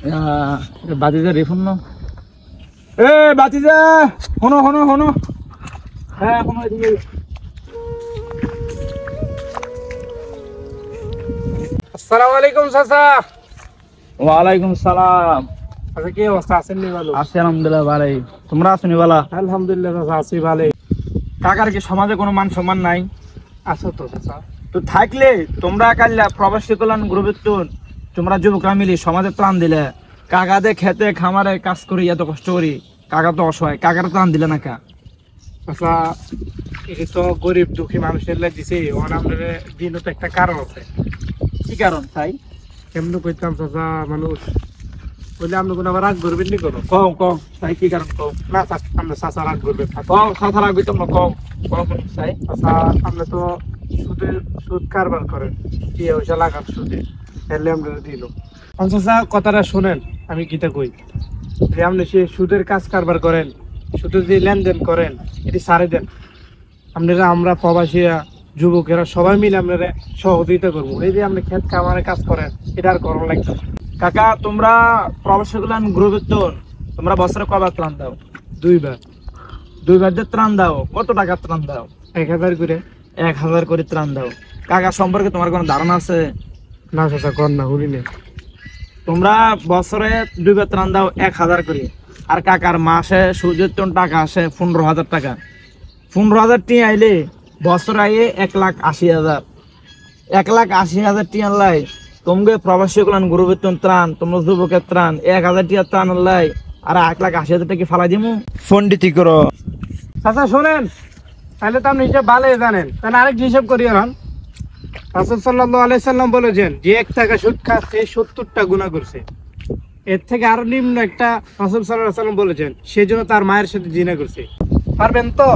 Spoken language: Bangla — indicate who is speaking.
Speaker 1: বাতিজা রিফোন না এ বাতিজা হনো হনো হনো হ্যাঁ হনো এদিকে
Speaker 2: আসসালামু আলাইকুম চাচা।
Speaker 1: ওয়ালাইকুম সালাম।
Speaker 2: আচ্ছা কি অবস্থা, আছেন নি ভালো?
Speaker 1: আছি আলহামদুলিল্লাহ ভালোই। তোমরা আছো নি ভালো?
Speaker 2: আলহামদুলিল্লাহ চাচা আছি ভালোই।
Speaker 1: কাকার কি সমাজে কোনো মান সম্মান নাই?
Speaker 2: আছো তো চাচা।
Speaker 1: তো থাকলে তোমরা কাল্লা প্রবাসী কল্যাণ গ্রুপের তো তোমরা যুবকরা মিলি সমাজে ত্রাণ দিলে, কাকাদের খেতে খামারে কাজ করি এত কষ্ট করি, কাকা তো অসহায়, কাকার ত্রাণ দিলে না কা?
Speaker 2: চাচা এটা তো গরিব দুঃখী মানুষের লাই দিছে, ওর আমাদের দিনও তো একটা কারণ আছে।
Speaker 1: কি কারণ তাই?
Speaker 2: কেমন কইতাম চাচা, মানুষ বললে আপনি কোনো আবার রাগ করবেন নি কোনো?
Speaker 1: কও কও তাই কি কারণ কও?
Speaker 2: না চাচা, আপনি চাচা রাগ করবেন?
Speaker 1: কও কথা রাখবি তোমরা কও কও তাই।
Speaker 2: চাচা আপনি তো সুদ কারবার করেন, কি পয়সা লাগান সুদে, তাহলে আমরা দিল। চাচা কথাটা শোনেন, আমি কিটা কই যে আপনি সে সুদের কাজ কারবার করেন, সুদের যে লেনদেন করেন এটি সারে দেন। আপনারা আমরা প্রবাসীরা যুবকেরা সবাই মিলে আপনারা সহযোগিতা করবো। এই যে আপনি ক্ষেত খামারে কাজ করেন এটা আর করার লাগবে না।
Speaker 1: কাকা তোমরা প্রবাসী কল্যাণ গ্রুপের তো তোমরা বছরে কবার ত্রাণ দাও?
Speaker 2: দুইবার
Speaker 1: দুইবার যে ত্রাণ দাও, কত টাকা ত্রাণ দাও?
Speaker 2: 1000 করে।
Speaker 1: 1000 করে ত্রাণ দাও। কাকা সম্পর্কে তোমার কোনো ধারণা আছে?
Speaker 2: না চাচা কর না, শুনি না।
Speaker 1: তোমরা বছরে দুইবার ত্রাণ দাও 1000 করে, আর কাকার মাসে সুদের টাকা আসে 15,000 টাকা। 15,000 টি আইলে বছর আইয়ে 1,80,000। 1,80,000 টি আনলাই তোমাকে প্রবাসী কল্যাণ গ্রুপের ত্রাণ, তোমরা যুবকের ত্রাণ 1000 টিয়া ত্রাণ আনলাই, আর 1,80,000 টাকা ফালাই দিমু ফন্ডিতি করো।
Speaker 2: চাচা শোনেন, তাহলে তো আপনি হিসাব ভালোই জানেন, তাহলে আরেকটি হিসাব করি। রাসূল সাল্লাল্লাহু আলাইহি সাল্লাম বলেছেন যে 1 টাকা সুদ খাচ্ছে 70টা গুনাহ করছে। এর থেকে আরো নিম্ন একটা রাসূল সাল্লাল্লাহু আলাইহি সাল্লাম বলেছেন সেজন্য তার মায়ের সাথে জিনা করছে। পারবেন তো?